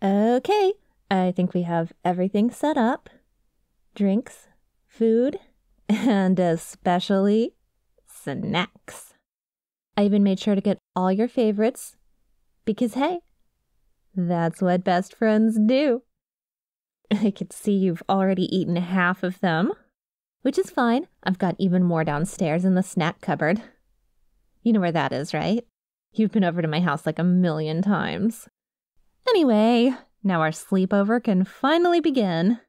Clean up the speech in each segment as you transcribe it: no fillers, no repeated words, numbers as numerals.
Okay, I think we have everything set up. Drinks, food, and especially snacks. I even made sure to get all your favorites because, hey, that's what best friends do. I could see you've already eaten half of them, which is fine. I've got even more downstairs in the snack cupboard. You know where that is, right? You've been over to my house like 1,000,000 times. Anyway, now our sleepover can finally begin.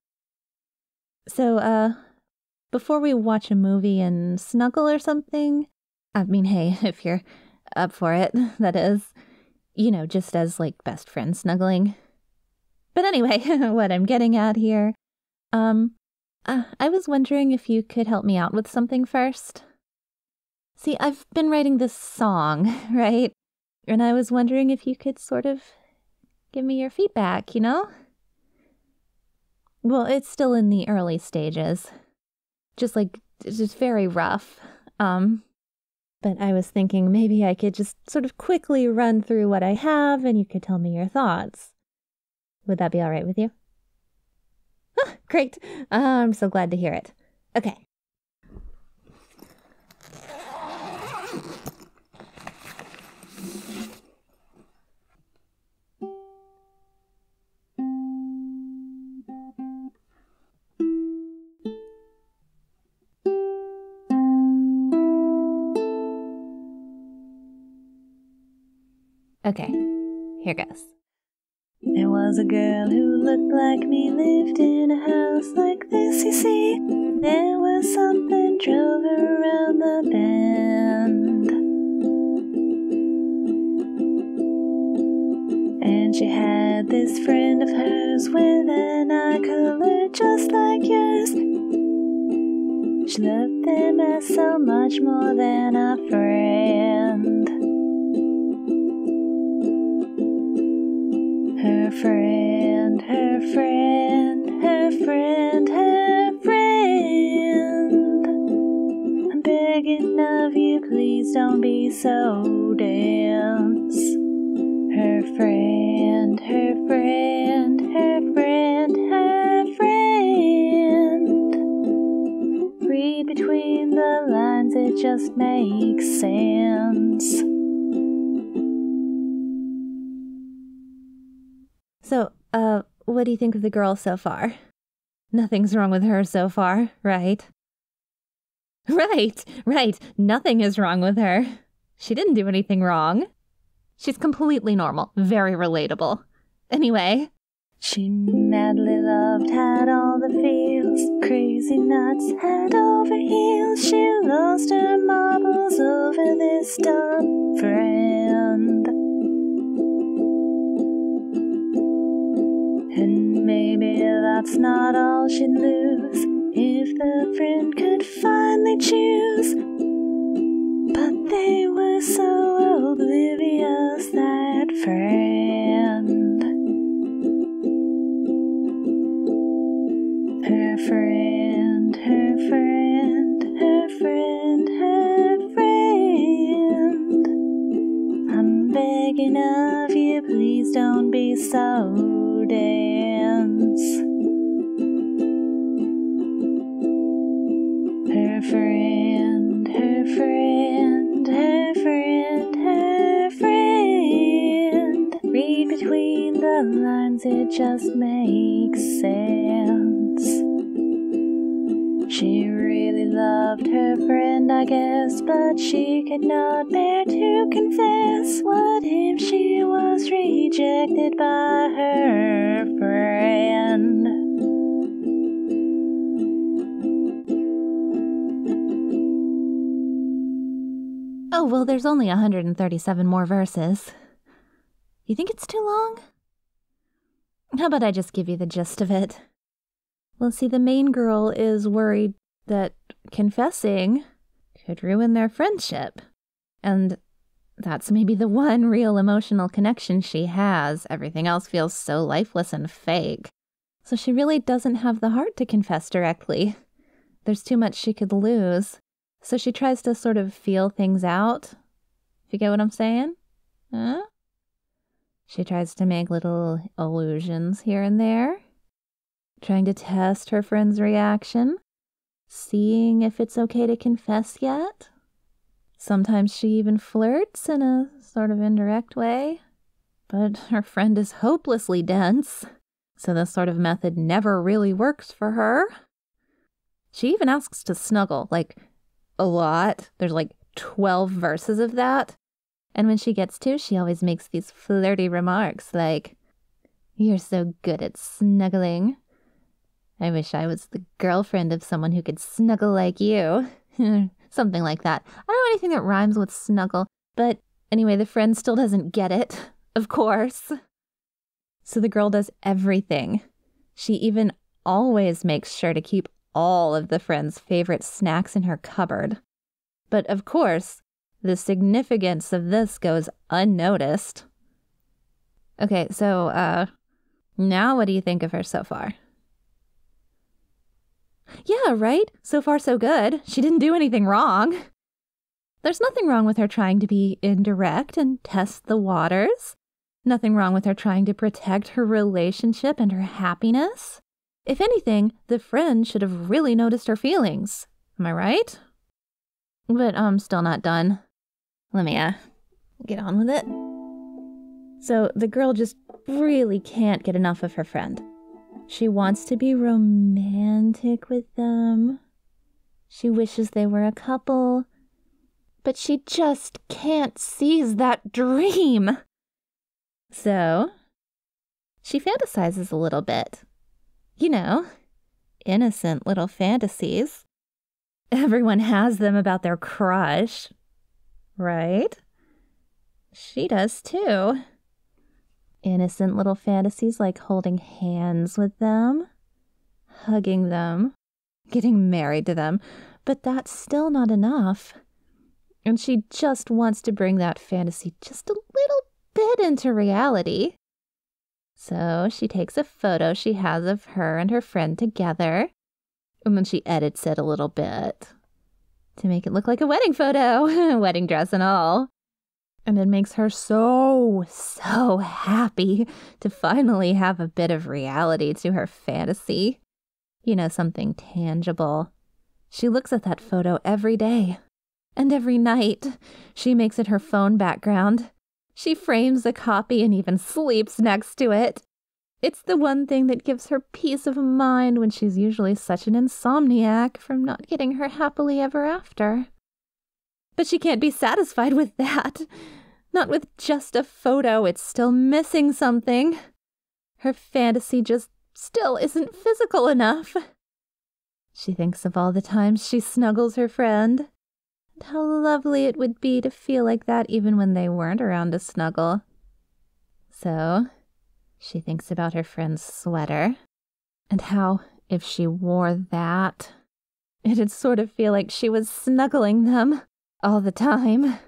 So, before we watch a movie and snuggle or something, I mean, hey, if you're up for it, that is, you know, just as like best friends snuggling. But anyway, what I'm getting at here, I was wondering if you could help me out with something first. See, I've been writing this song, right? And I was wondering if you could sort of give me your feedback, you know? Well, it's still in the early stages. Just very rough. But I was thinking maybe I could just sort of quickly run through what I have and you could tell me your thoughts. Would that be all right with you? Oh, great. I'm so glad to hear it. Okay. Okay, here goes. There was a girl who looked like me, lived in a house like this, you see. There was something drove her around the bend, and she had this friend of hers with an eye color just like yours. She loved them as so much more than a friend. Her friend, her friend, her friend, her friend. I'm begging of you, please don't be so dense. Her friend, her friend, her friend, her friend. Read between the lines, it just makes sense. So, what do you think of the girl so far? Nothing's wrong with her so far, right? Right. Nothing is wrong with her. She didn't do anything wrong. She's completely normal, very relatable. Anyway, she madly loved, had all the feels, crazy nuts, head over heels. She lost her marbles over this dumb friend. And maybe that's not all she'd lose if the friend could finally choose. But they were so oblivious, that friend. Her friend, her friend, her friend, her friend. I'm begging of you, please don't be so dense. Her friend, her friend, her friend, her friend. Read between the lines, it just makes sense. She really loved her friend, I guess, but she could not bear to confess. What if she was rejected by her friend? Oh, well, there's only 137 more verses. You think it's too long? How about I just give you the gist of it? Well, see, the main girl is worried that confessing could ruin their friendship. And that's maybe the one real emotional connection she has. Everything else feels so lifeless and fake. So she really doesn't have the heart to confess directly. There's too much she could lose. So she tries to sort of feel things out. If you get what I'm saying? Huh? She tries to make little allusions here and there, trying to test her friend's reaction, seeing if it's okay to confess yet. Sometimes she even flirts in a sort of indirect way, but her friend is hopelessly dense, so this sort of method never really works for her. She even asks to snuggle, like, a lot. There's like 12 verses of that. And when she gets to, she always makes these flirty remarks like, "You're so good at snuggling. I wish I was the girlfriend of someone who could snuggle like you." Something like that. I don't know anything that rhymes with snuggle, but anyway, the friend still doesn't get it, of course. So the girl does everything. She even always makes sure to keep all of the friend's favorite snacks in her cupboard. But of course, the significance of this goes unnoticed. Okay, so, now what do you think of her so far? Yeah, right? So far so good. She didn't do anything wrong. There's nothing wrong with her trying to be indirect and test the waters. Nothing wrong with her trying to protect her relationship and her happiness. If anything, the friend should have really noticed her feelings. Am I right? But I'm still not done. Let me, get on with it. So the girl just really can't get enough of her friend. She wants to be romantic with them. She wishes they were a couple. But she just can't seize that dream. So, she fantasizes a little bit. You know, innocent little fantasies. Everyone has them about their crush, right? She does too. Innocent little fantasies like holding hands with them, hugging them, getting married to them, but that's still not enough. And she just wants to bring that fantasy just a little bit into reality. So she takes a photo she has of her and her friend together, and then she edits it a little bit to make it look like a wedding photo, wedding dress and all. And it makes her so happy to finally have a bit of reality to her fantasy. You know, something tangible. She looks at that photo every day. And every night, she makes it her phone background. She frames a copy and even sleeps next to it. It's the one thing that gives her peace of mind when she's usually such an insomniac from not getting her happily ever after. But she can't be satisfied with that. Not with just a photo, it's still missing something. Her fantasy just still isn't physical enough. She thinks of all the times she snuggles her friend, and how lovely it would be to feel like that even when they weren't around to snuggle. So, she thinks about her friend's sweater, and how, if she wore that, it'd sort of feel like she was snuggling them all the time.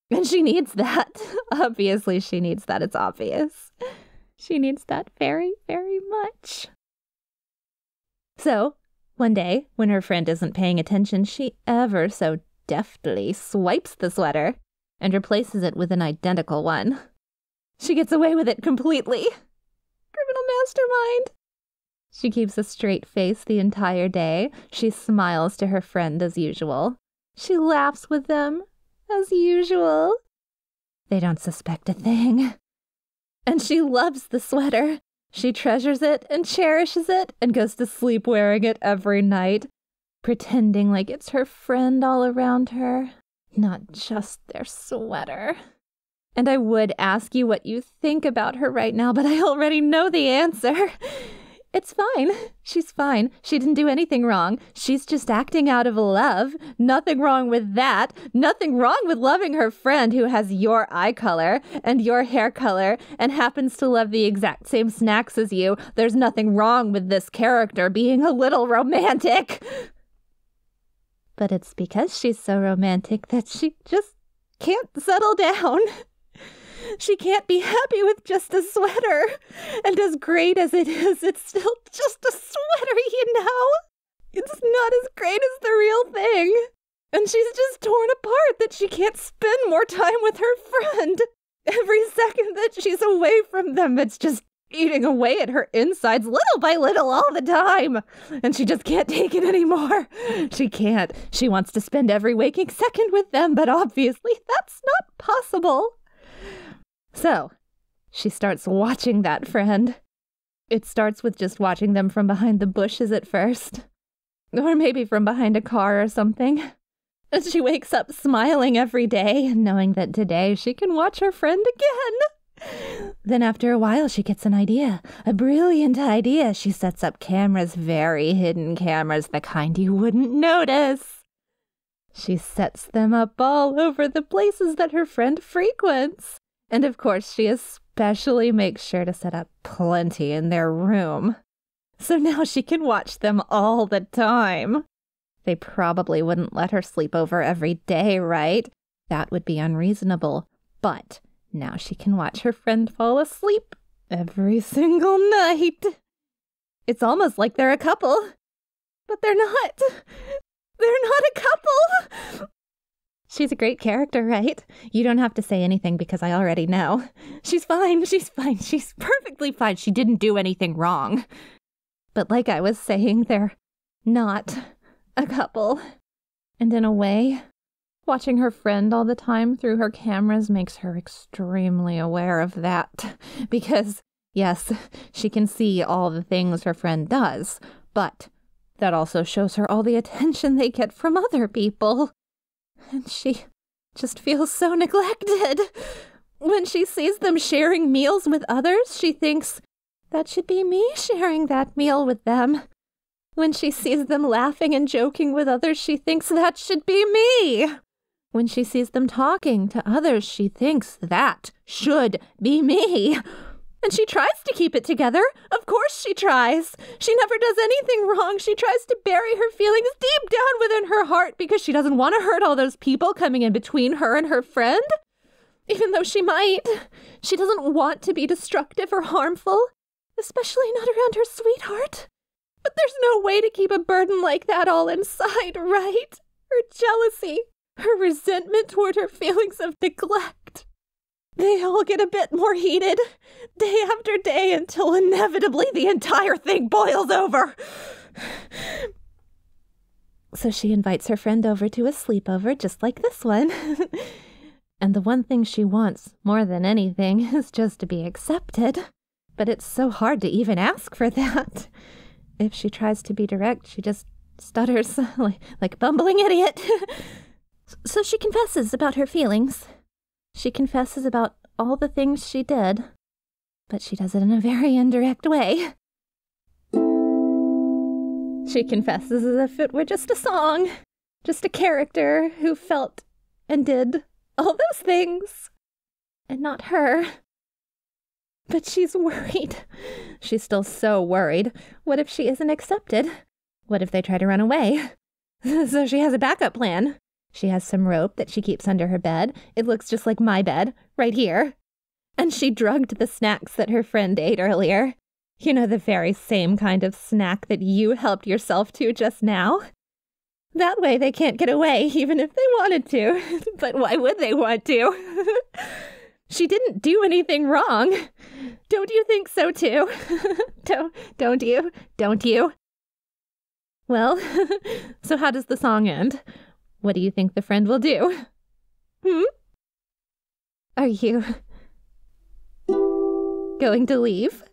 And she needs that. Obviously, she needs that. It's obvious. She needs that very, very much. So, one day, when her friend isn't paying attention, she ever so deftly swipes the sweater and replaces it with an identical one. She gets away with it completely. Criminal mastermind. She keeps a straight face the entire day. She smiles to her friend as usual. She laughs with them as usual. They don't suspect a thing. And she loves the sweater. She treasures it and cherishes it and goes to sleep wearing it every night, pretending like it's her friend all around her, not just their sweater. And I would ask you what you think about her right now, but I already know the answer. It's fine. She's fine. She didn't do anything wrong. She's just acting out of love. Nothing wrong with that. Nothing wrong with loving her friend who has your eye color and your hair color and happens to love the exact same snacks as you. There's nothing wrong with this character being a little romantic. But it's because she's so romantic that she just can't settle down. She can't be happy with just a sweater. And as great as it is, it's still just a sweater, you know? It's not as great as the real thing. And she's just torn apart that she can't spend more time with her friend. Every second that she's away from them, it's just eating away at her insides little by little all the time. And she just can't take it anymore. She can't. She wants to spend every waking second with them, but obviously that's not possible. So she starts watching that friend. It starts with just watching them from behind the bushes at first. Or maybe from behind a car or something. And she wakes up smiling every day, knowing that today she can watch her friend again. Then after a while, she gets an idea. A brilliant idea. She sets up cameras, very hidden cameras, the kind you wouldn't notice. She sets them up all over the places that her friend frequents. And of course, she especially makes sure to set up plenty in their room. So now she can watch them all the time. They probably wouldn't let her sleep over every day, right? That would be unreasonable. But now she can watch her friend fall asleep every single night. It's almost like they're a couple. But they're not. They're not a couple. She's a great character, right? You don't have to say anything because I already know. She's fine. She's fine. She's perfectly fine. She didn't do anything wrong. But like I was saying, they're not a couple. And in a way, watching her friend all the time through her cameras makes her extremely aware of that. Because, yes, she can see all the things her friend does, but that also shows her all the attention they get from other people. And she just feels so neglected. When she sees them sharing meals with others, she thinks, that should be me sharing that meal with them. When she sees them laughing and joking with others, she thinks that should be me. When she sees them talking to others, she thinks that should be me. And she tries to keep it together. Of course she tries. She never does anything wrong. She tries to bury her feelings deep down within her heart because she doesn't want to hurt all those people coming in between her and her friend. Even though she might. She doesn't want to be destructive or harmful, especially not around her sweetheart. But there's no way to keep a burden like that all inside, right? Her jealousy, her resentment toward her feelings of neglect. They all get a bit more heated, day after day, until inevitably the entire thing boils over. So she invites her friend over to a sleepover just like this one. And the one thing she wants more than anything is just to be accepted. But it's so hard to even ask for that. If she tries to be direct, she just stutters like a bumbling idiot. So she confesses about her feelings. She confesses about all the things she did, but she does it in a very indirect way. She confesses as if it were just a song, just a character who felt and did all those things, and not her. But she's worried. She's still so worried. What if she isn't accepted? What if they try to run away? So she has a backup plan. She has some rope that she keeps under her bed. It looks just like my bed, right here. And she drugged the snacks that her friend ate earlier. You know, the very same kind of snack that you helped yourself to just now. That way they can't get away, even if they wanted to. But why would they want to? She didn't do anything wrong. Don't you think so, too? Don't you? Don't you? Well, so how does the song end? What do you think the friend will do? Are you going to leave?